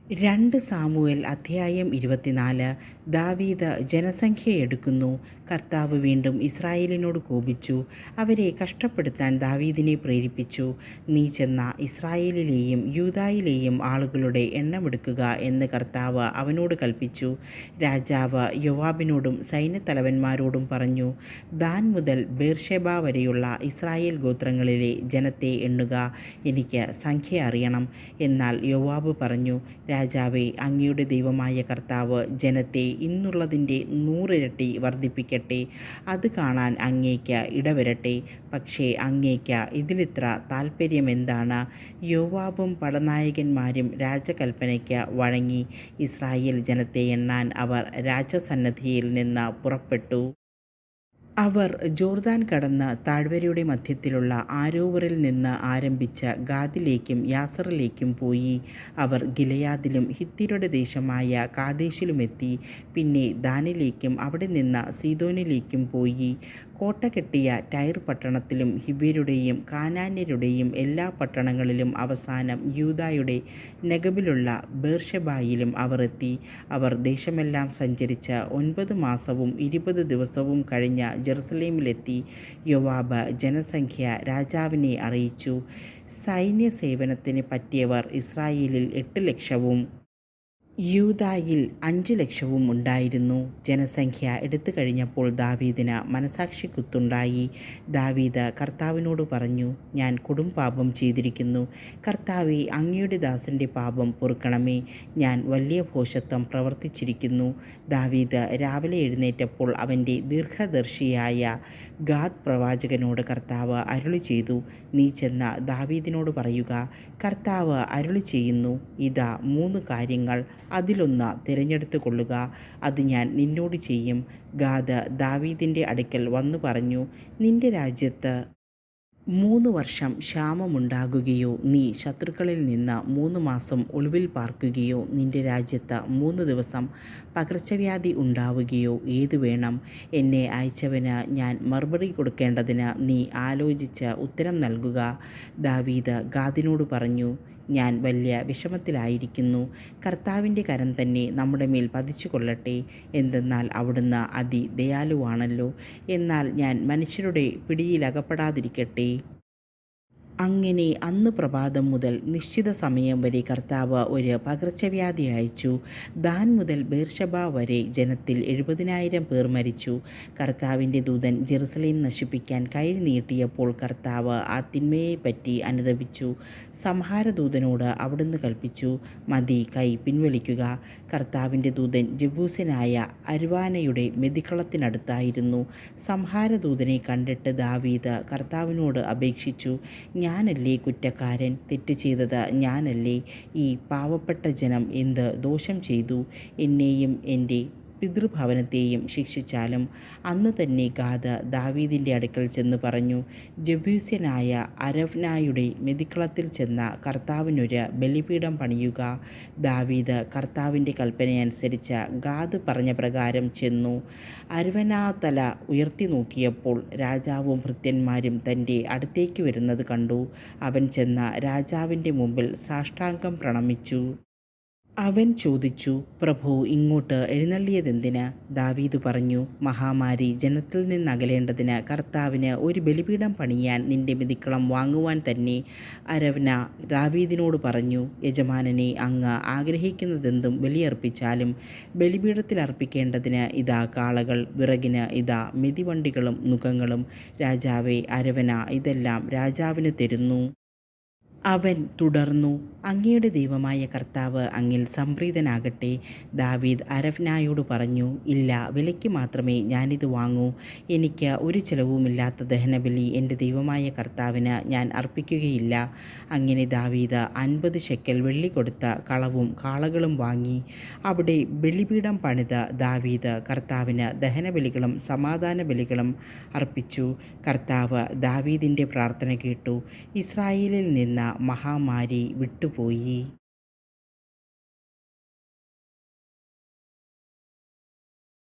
2 Samuel അധ്യായം 24. ദാവീദ് ജനസംഖ്യയെടുക്കുന്നു. കർത്താവ് വീണ്ടും ഇസ്രായേലിനോട് കോപിച്ചു, അവരെ കഷ്ടപ്പെടുത്താൻ ദാവീദിനെ പ്രേരിപ്പിച്ചു. നീ ചെന്ന ഇസ്രായേലിലെയും യൂദായിലെയും ആളുകളുടെ എണ്ണമെടുക്കുക എന്ന് കർത്താവ് അവനോട് കൽപ്പിച്ചു. രാജാവ് യോവാബിനോടും സൈന്യത്തലവന്മാരോടും പറഞ്ഞു, ദാൻ മുതൽ ബേർഷെബ വരെയുള്ള ഇസ്രായേൽ ഗോത്രങ്ങളിലെ ജനത്തെ എണ്ണുക, എനിക്ക് സംഖ്യ അറിയണം. എന്നാൽ യോവാബ് പറഞ്ഞു, രാജാവേ, അങ്ങയുടെ ദൈവമായ കർത്താവ് ജനത്തെ ഇന്നുള്ളതിൻ്റെ 100 ഇരട്ടി വർദ്ധിപ്പിക്കട്ടെ. അത് കാണാൻ അങ്ങേക്ക് ഇടവരട്ടെ. പക്ഷേ അങ്ങേക്ക് ഇതിലിത്ര താൽപ്പര്യമെന്താണ്? യോവാബും പടനായകന്മാരും രാജകൽപ്പനയ്ക്ക് വഴങ്ങി. ഇസ്രായേൽ ജനത്തെ എണ്ണാൻ അവർ രാജസന്നിധിയിൽ നിന്ന് പുറപ്പെട്ടു. അവർ ജോർദാൻ കടന്ന് താഴ്വരയുടെ മധ്യത്തിലുള്ള ആരോവറിൽ നിന്ന് ആരംഭിച്ച് ഗാദിലേക്കും യാസറിലേക്കും പോയി. അവർ ഗിലെയാദിലും ഹിത്യരുടെ ദേശമായ കാദേശിലുമെത്തി. പിന്നെ ദാനിലേക്കും അവിടെ നിന്ന് സീദോനിലേക്കും പോയി. കോട്ട കെട്ടിയ ടൈർ പട്ടണത്തിലും ഹിബ്യരുടെയും കാനാന്യരുടെയും എല്ലാ പട്ടണങ്ങളിലും അവസാനം യൂദായുടെ നെഗബിലുള്ള ബേർഷെബായിലും അവർ എത്തി. അവർ ദേശമെല്ലാം സഞ്ചരിച്ച് 9 മാസവും 20 ദിവസവും കഴിഞ്ഞ് ജെറുസലേമിലെത്തി. യോവാബ് ജനസംഖ്യ രാജാവിനെ അറിയിച്ചു. സൈന്യസേവനത്തിന് പറ്റിയവർ ഇസ്രായേലിൽ 8 ലക്ഷവും യൂദായിൽ 5 ലക്ഷവും ഉണ്ടായിരുന്നു. ജനസംഖ്യ എടുത്തു കഴിഞ്ഞപ്പോൾ ദാവീദിന് മനസാക്ഷിക്കുത്തുണ്ടായി. ദാവീദ് കർത്താവിനോട് പറഞ്ഞു, ഞാൻ കൊടുംപാപം ചെയ്തിരിക്കുന്നു. കർത്താവേ, അങ്ങയുടെ ദാസൻ്റെ പാപം പൊറുക്കണമേ. ഞാൻ വലിയ ഭോഷത്വം പ്രവർത്തിച്ചിരിക്കുന്നു. ദാവീദ് രാവിലെ എഴുന്നേറ്റപ്പോൾ അവൻ്റെ ദീർഘദർശിയായ ഗാദ് പ്രവാചകനോട് കർത്താവ് അരുളി ചെയ്തു, നീ ചെന്ന് ദാവീദിനോട് പറയുക, കർത്താവ് അരുളി ചെയ്യുന്നു, ഇതാ 3 കാര്യങ്ങൾ, അതിലൊന്ന് തിരഞ്ഞെടുത്തു കൊള്ളുക, അത് ഞാൻ നിന്നോട് ചെയ്യും. ഗാദ് ദാവീദിൻ്റെ അടുക്കൽ വന്നു പറഞ്ഞു, നിന്റെ രാജ്യത്ത് 3 വർഷം ക്ഷാമമുണ്ടാകുകയോ നീ ശത്രുക്കളിൽ നിന്ന് 3 മാസം ഒളിവിൽ പാർക്കുകയോ നിന്റെ രാജ്യത്ത് 3 ദിവസം പകർച്ചവ്യാധി ഉണ്ടാവുകയോ ഏതു വേണം? എന്നെ അയച്ചവന് ഞാൻ മറുപടി കൊടുക്കേണ്ടതിന് നീ ആലോചിച്ച് ഉത്തരം നൽകുക. ദാവീദ് ഗാദിനോട് പറഞ്ഞു, ഞാൻ വലിയ വിഷമത്തിലായിരിക്കുന്നു. കർത്താവിൻ്റെ കരം തന്നെ നമ്മുടെ മേൽ പതിച്ചു കൊള്ളട്ടെ. എന്തെന്നാൽ അവിടുന്ന് അതിദയാലുവാണല്ലോ. എന്നാൽ ഞാൻ മനുഷ്യരുടെ പിടിയിലകപ്പെടാതിരിക്കട്ടെ. അങ്ങനെ അന്ന് പ്രഭാതം മുതൽ നിശ്ചിത സമയം വരെ കർത്താവ് ഒരു പകർച്ചവ്യാധി അയച്ചു. ദാൻ മുതൽ ബേർഷെബ വരെ ജനത്തിൽ 70,000 പേർ മരിച്ചു. കർത്താവിൻ്റെ ദൂതൻ ജെറുസലേം നശിപ്പിക്കാൻ കൈ നീട്ടിയപ്പോൾ കർത്താവ് ആ തിന്മയെപ്പറ്റി അനുതപിച്ചു. സംഹാരദൂതനോട് അവിടുന്ന് കൽപ്പിച്ചു, മതി, കൈ പിൻവലിക്കുക. കർത്താവിൻ്റെ ദൂതൻ ജബൂസ്യനായ അരുവാനയുടെ മെതിക്കളത്തിനടുത്തായിരുന്നു. സംഹാരദൂതനെ കണ്ടിട്ട് ദാവീദ് കർത്താവിനോട് അപേക്ഷിച്ചു, ഞാനല്ലേ കുറ്റക്കാരൻ? തെറ്റ് ചെയ്തത് ഞാനല്ലേ? ഈ പാവപ്പെട്ട ജനം എന്ത് ദോഷം ചെയ്തു? എന്നെയും എൻ്റെ പിതൃഭവനത്തെയും ശിക്ഷിച്ചാലും. അന്ന് തന്നെ ഗാദ് ദാവീദിൻ്റെ അടുക്കൽ ചെന്ന് പറഞ്ഞു, ജബൂസ്യനായ അരവ്നായുടെ മെതിക്കളത്തിൽ ചെന്ന കർത്താവിനൊരു ബലിപീഠം പണിയുക. ദാവീദ് കർത്താവിൻ്റെ കൽപ്പനയനുസരിച്ച് ഗാദ് പറഞ്ഞ പ്രകാരം ചെന്നു. അരവ്നാ തല ഉയർത്തി നോക്കിയപ്പോൾ രാജാവും ഭൃത്യന്മാരും തൻ്റെ അടുത്തേക്ക് വരുന്നത് കണ്ടു. അവൻ ചെന്ന് രാജാവിൻ്റെ മുമ്പിൽ സാഷ്ടാംഗം പ്രണമിച്ചു. അവൻ ചോദിച്ചു, പ്രഭു, ഇങ്ങോട്ട് എഴുന്നള്ളിയതെന്തിന്? ദാവീദ് പറഞ്ഞു, മഹാമാരി ജനത്തിൽ നിന്നകലേണ്ടതിന് കർത്താവിന് ഒരു ബലിപീഠം പണിയാൻ നിന്റെ മെതിക്കളം വാങ്ങുവാൻ തന്നെ. അരവ്ന ദാവീദിനോട് പറഞ്ഞു, യജമാനനെ, അങ്ങ് ആഗ്രഹിക്കുന്നതെന്തും ബലിയർപ്പിച്ചാലും ബലിപീഠത്തിൽ അർപ്പിക്കേണ്ടതിന് ഇതാ കാളകൾ, വിറകിന് ഇതാ മെതിവണ്ടികളും നുകങ്ങളും. രാജാവേ, അരവന ഇതെല്ലാം രാജാവിന് തരുന്നു. അവൻ തുടർന്നു, അങ്ങയുടെ ദൈവമായ കർത്താവ് അങ്ങിൽ സംപ്രീതനാകട്ടെ. ദാവീദ് അരവ്നായോട് പറഞ്ഞു, ഇല്ല, വിലയ്ക്ക് മാത്രമേ ഞാനിത് വാങ്ങൂ. എനിക്ക് ഒരു ചെലവുമില്ലാത്ത ദഹനബലി എൻ്റെ ദൈവമായ കർത്താവിന് ഞാൻ അർപ്പിക്കുകയില്ല. അങ്ങനെ ദാവീദ് 50 ശെക്കൽ വെള്ളി കൊടുത്ത കളവും കാളകളും വാങ്ങി. അവിടെ ബലിപീഠം പണിത് ദാവീദ് കർത്താവിന് ദഹനബലികളും സമാധാന ബലികളും അർപ്പിച്ചു. കർത്താവ് ദാവീദിൻ്റെ പ്രാർത്ഥന കേട്ടു. ഇസ്രായേലിൽ നിന്ന് മഹാമാരി വിട്ടുപോയി.